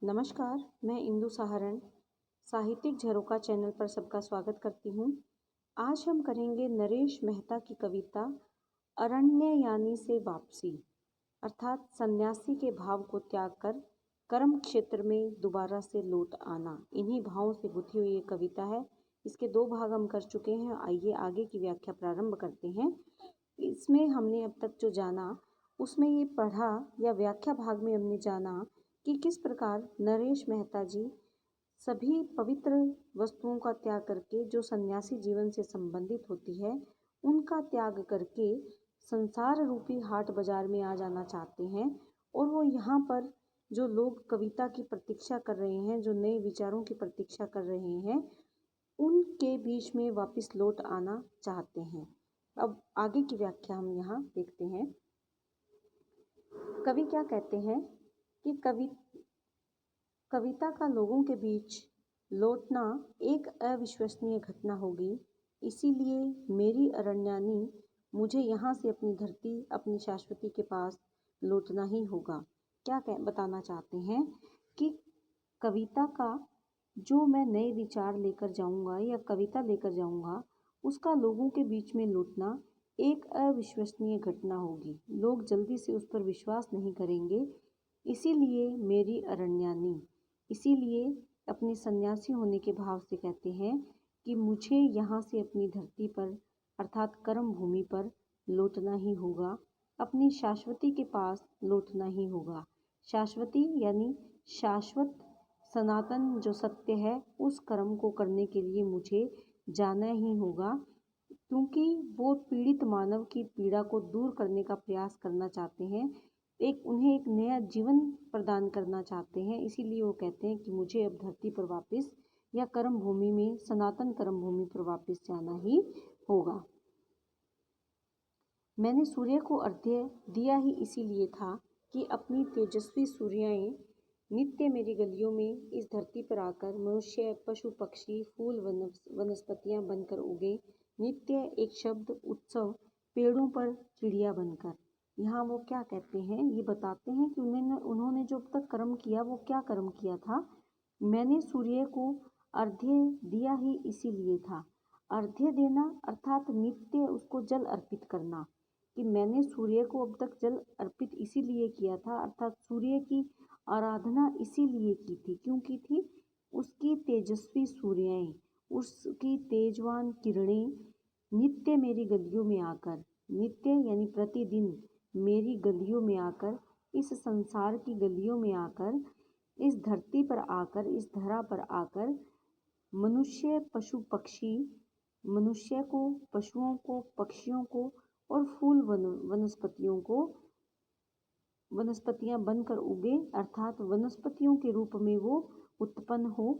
नमस्कार, मैं इंदु सहारण साहित्यिक झरोखा चैनल पर सबका स्वागत करती हूँ। आज हम करेंगे नरेश मेहता की कविता अरण्ययानी से वापसी, अर्थात सन्यासी के भाव को त्याग कर कर्म क्षेत्र में दोबारा से लौट आना। इन्हीं भावों से गुथी हुई ये कविता है। इसके दो भाग हम कर चुके हैं। आइए आगे की व्याख्या प्रारंभ करते हैं। इसमें हमने अब तक जो जाना उसमें ये पढ़ा या व्याख्या भाग में हमने जाना कि किस प्रकार नरेश मेहता जी सभी पवित्र वस्तुओं का त्याग करके जो सन्यासी जीवन से संबंधित होती है उनका त्याग करके संसार रूपी हाट बाजार में आ जाना चाहते हैं। और वो यहाँ पर जो लोग कविता की प्रतीक्षा कर रहे हैं, जो नए विचारों की प्रतीक्षा कर रहे हैं, उनके बीच में वापस लौट आना चाहते हैं। अब आगे की व्याख्या हम यहाँ देखते हैं। कवि क्या कहते हैं कि कविता का लोगों के बीच लौटना एक अविश्वसनीय घटना होगी। इसीलिए मेरी अरण्यानी मुझे यहाँ से अपनी धरती, अपनी शाश्वती के पास लौटना ही होगा। क्या बताना चाहते हैं कि कविता का जो मैं नए विचार लेकर जाऊँगा या कविता लेकर जाऊँगा, उसका लोगों के बीच में लौटना एक अविश्वसनीय घटना होगी। लोग जल्दी से उस पर विश्वास नहीं करेंगे। इसीलिए मेरी अरण्यानी, इसीलिए अपने सन्यासी होने के भाव से कहते हैं कि मुझे यहाँ से अपनी धरती पर अर्थात कर्म भूमि पर लौटना ही होगा, अपनी शाश्वती के पास लौटना ही होगा। शाश्वती यानी शाश्वत सनातन जो सत्य है, उस कर्म को करने के लिए मुझे जाना ही होगा, क्योंकि वो पीड़ित मानव की पीड़ा को दूर करने का प्रयास करना चाहते हैं। उन्हें एक नया जीवन प्रदान करना चाहते हैं। इसीलिए वो कहते हैं कि मुझे अब धरती पर वापस या कर्म भूमि में, सनातन कर्म भूमि पर वापस जाना ही होगा। मैंने सूर्य को अर्घ्य दिया ही इसीलिए था कि अपनी तेजस्वी सूर्याएं नित्य मेरी गलियों में इस धरती पर आकर मनुष्य, पशु, पक्षी, फूल, वनस्पतियां बनकर उगे। नित्य एक शब्द उत्सव, पेड़ों पर चिड़िया बनकर। यहाँ वो क्या कहते हैं, ये बताते हैं कि उन्होंने जो अब तक कर्म किया वो क्या कर्म किया था। मैंने सूर्य को अर्घ्य दिया ही इसीलिए था। अर्घ्य देना अर्थात नित्य उसको जल अर्पित करना, कि मैंने सूर्य को अब तक जल अर्पित इसीलिए किया था, अर्थात सूर्य की आराधना इसीलिए की थी। क्यों की थी? उसकी तेजस्वी सूर्याएं, उसकी तेजवान किरणें नित्य मेरी गलियों में आकर, नित्य यानी प्रतिदिन मेरी गलियों में आकर, इस संसार की गलियों में आकर, इस धरती पर आकर, इस धरा पर आकर मनुष्य, पशु, पक्षी, मनुष्य को, पशुओं को, पक्षियों को और फूल वनस्पतियां बनकर उगे, अर्थात वनस्पतियों के रूप में वो उत्पन्न हो।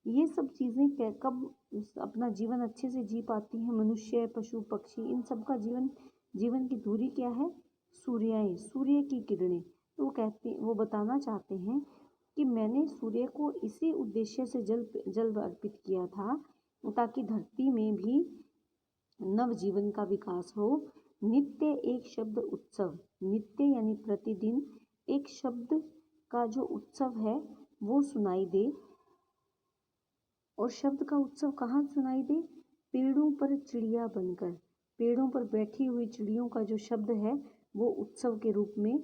ये सब चीज़ें कब अपना जीवन अच्छे से जी पाती हैं? मनुष्य, पशु, पक्षी, इन सब का जीवन की धुरी क्या है? सूर्याएं, सूर्य की किरणें। तो वो बताना चाहते हैं कि मैंने सूर्य को इसी उद्देश्य से जल अर्पित किया था, ताकि धरती में भी नव जीवन का विकास हो। नित्य एक शब्द उत्सव, नित्य यानी प्रतिदिन एक शब्द का जो उत्सव है वो सुनाई दे। और शब्द का उत्सव कहाँ सुनाई दे? पेड़ों पर चिड़िया बनकर, पेड़ों पर बैठी हुई चिड़ियों का जो शब्द है वो उत्सव के रूप में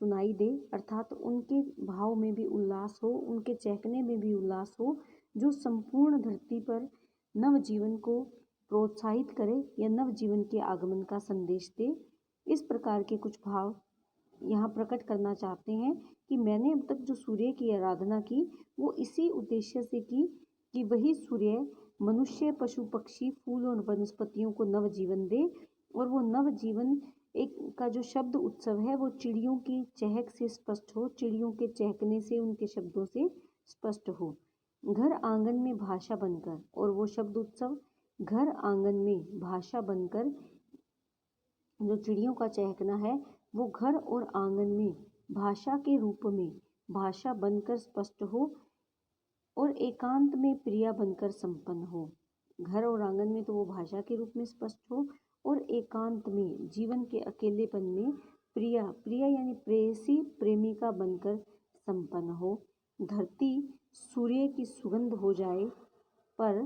सुनाई दे, अर्थात उनके भाव में भी उल्लास हो, उनके चहकने में भी उल्लास हो, जो संपूर्ण धरती पर नव जीवन को प्रोत्साहित करे या नव जीवन के आगमन का संदेश दे। इस प्रकार के कुछ भाव यहाँ प्रकट करना चाहते हैं कि मैंने अब तक जो सूर्य की आराधना की वो इसी उद्देश्य से की कि वही सूर्य मनुष्य, पशु, पक्षी, फूल और वनस्पतियों को नव जीवन दे। और वो नव जीवन एक का जो शब्द उत्सव है वो चिड़ियों की चहक से स्पष्ट हो, चिड़ियों के चहकने से, उनके शब्दों से स्पष्ट हो। घर आंगन में भाषा बनकर, और वो शब्द उत्सव घर आंगन में भाषा बनकर, जो चिड़ियों का चहकना है वो घर और आंगन में भाषा के रूप में भाषा बनकर स्पष्ट हो और एकांत में प्रिया बनकर संपन्न हो। घर और आंगन में तो वो भाषा के रूप में स्पष्ट हो और एकांत में जीवन के अकेलेपन में प्रिया, प्रिया यानी प्रेयसी, प्रेमिका बनकर संपन्न हो। धरती सूर्य की सुगंध हो जाए, पर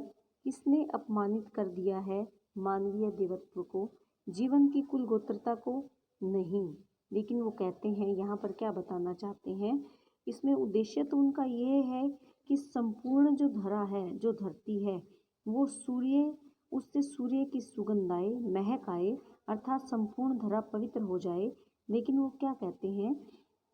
किसने अपमानित कर दिया है मानवीय देवत्व को, जीवन की कुल गोत्रता को? नहीं। लेकिन वो कहते हैं, यहाँ पर क्या बताना चाहते हैं, इसमें उद्देश्य तो उनका ये है कि संपूर्ण जो धरा है, जो धरती है, वो उससे सूर्य की सुगंध आए, महक आए, अर्थात संपूर्ण धरा पवित्र हो जाए। लेकिन वो क्या कहते हैं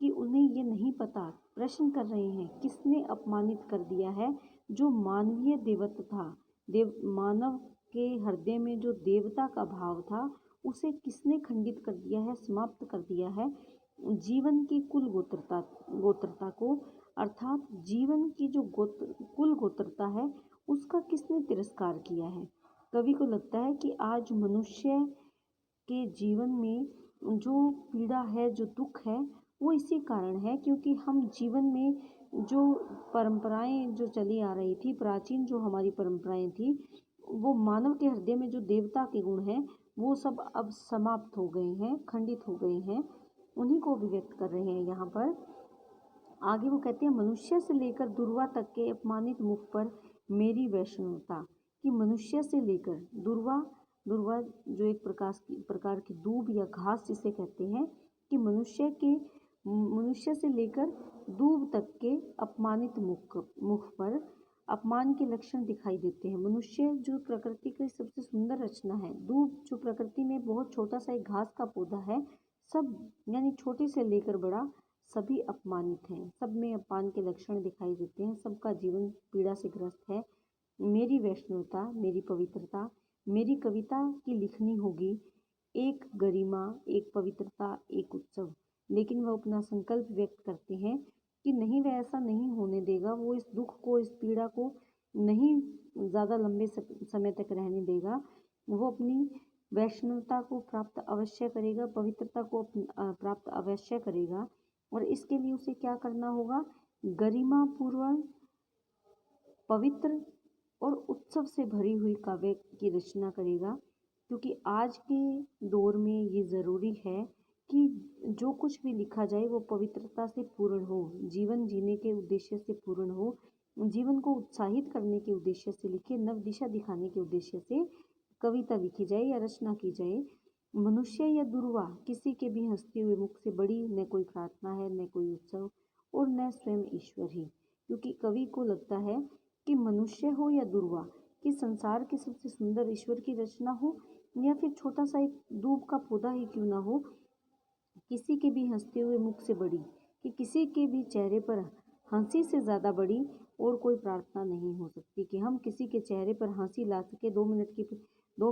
कि उन्हें ये नहीं पता, प्रश्न कर रहे हैं किसने अपमानित कर दिया है जो मानवीय देवत्व था, मानव के हृदय में जो देवता का भाव था, उसे किसने खंडित कर दिया है, समाप्त कर दिया है। जीवन की कुल गोत्रता को, अर्थात जीवन की जो कुल गोत्रता है, उसका किसने तिरस्कार किया है। कवि को लगता है कि आज मनुष्य के जीवन में जो पीड़ा है, जो दुख है, वो इसी कारण है क्योंकि हम जीवन में जो परंपराएं जो चली आ रही थी, प्राचीन जो हमारी परंपराएं थी, वो मानव के हृदय में जो देवता के गुण हैं, वो सब अब समाप्त हो गए हैं, खंडित हो गए हैं। उन्हीं को अभिव्यक्त कर रहे हैं यहाँ पर। आगे वो कहते हैं, मनुष्य से लेकर दुर्वा तक के अपमानित मुख पर मेरी वैष्णवता। कि मनुष्य से लेकर दुर्वा जो एक प्रकार की दूब या घास जिसे कहते हैं, कि मनुष्य से लेकर दूब तक के अपमानित मुख पर अपमान के लक्षण दिखाई देते हैं। मनुष्य जो प्रकृति की सबसे सुंदर रचना है, दूब जो प्रकृति में बहुत छोटा सा एक घास का पौधा है, सब यानी छोटे से लेकर बड़ा सभी अपमानित हैं, सब में अपमान के लक्षण दिखाई देते हैं, सबका जीवन पीड़ा से ग्रस्त है। मेरी वैष्णवता, मेरी पवित्रता, मेरी कविता की लिखनी होगी एक गरिमा, एक पवित्रता, एक उत्सव। लेकिन वह अपना संकल्प व्यक्त करते हैं कि नहीं, वह ऐसा नहीं होने देगा, वो इस दुख को, इस पीड़ा को नहीं ज़्यादा लंबे समय तक रहने देगा। वो अपनी वैष्णवता को प्राप्त अवश्य करेगा, पवित्रता को प्राप्त अवश्य करेगा। और इसके लिए उसे क्या करना होगा? गरिमा पूर्वक, पवित्र और उत्सव से भरी हुई काव्य की रचना करेगा। क्योंकि आज के दौर में ये ज़रूरी है कि जो कुछ भी लिखा जाए वो पवित्रता से पूर्ण हो, जीवन जीने के उद्देश्य से पूर्ण हो, जीवन को उत्साहित करने के उद्देश्य से लिखे, नव दिशा दिखाने के उद्देश्य से कविता लिखी जाए या रचना की जाए। मनुष्य या दुर्वा किसी के भी हंसते हुए मुख से बड़ी न कोई प्रार्थना है, न कोई उत्सव, और न स्वयं ईश्वर ही। क्योंकि कवि को लगता है कि मनुष्य हो या दुर्वा, कि संसार की सबसे सुंदर ईश्वर की रचना हो या फिर छोटा सा एक दूब का पौधा ही क्यों ना हो, किसी के भी हंसते हुए मुख से बड़ी, कि किसी के भी चेहरे पर हंसी से ज़्यादा बड़ी और कोई प्रार्थना नहीं हो सकती। कि हम किसी के चेहरे पर हंसी ला सके, 2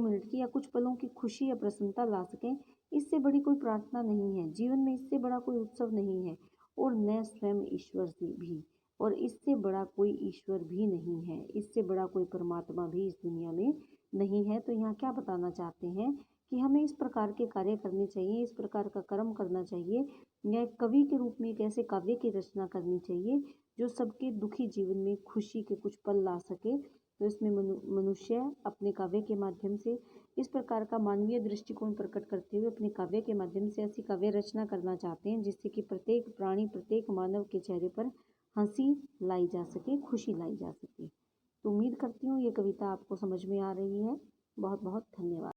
मिनट की या कुछ पलों की खुशी या प्रसन्नता ला सकें, इससे बड़ी कोई प्रार्थना नहीं है। जीवन में इससे बड़ा कोई उत्सव नहीं है, और न स्वयं ईश्वर से भी, और इससे बड़ा कोई ईश्वर भी नहीं है, इससे बड़ा कोई परमात्मा भी इस दुनिया में नहीं है। तो यहाँ क्या बताना चाहते हैं कि हमें इस प्रकार के कार्य करने चाहिए, इस प्रकार का कर्म करना चाहिए, या कवि के रूप में एक ऐसे काव्य की रचना करनी चाहिए जो सबके दुखी जीवन में खुशी के कुछ पल ला सके। तो इसमें मनुष्य अपने काव्य के माध्यम से इस प्रकार का मानवीय दृष्टिकोण प्रकट करते हुए अपने काव्य के माध्यम से ऐसी काव्य रचना करना चाहते हैं जिससे कि प्रत्येक प्राणी, प्रत्येक मानव के चेहरे पर हंसी लाई जा सके, खुशी लाई जा सके। तो उम्मीद करती हूँ ये कविता आपको समझ में आ रही है। बहुत बहुत धन्यवाद।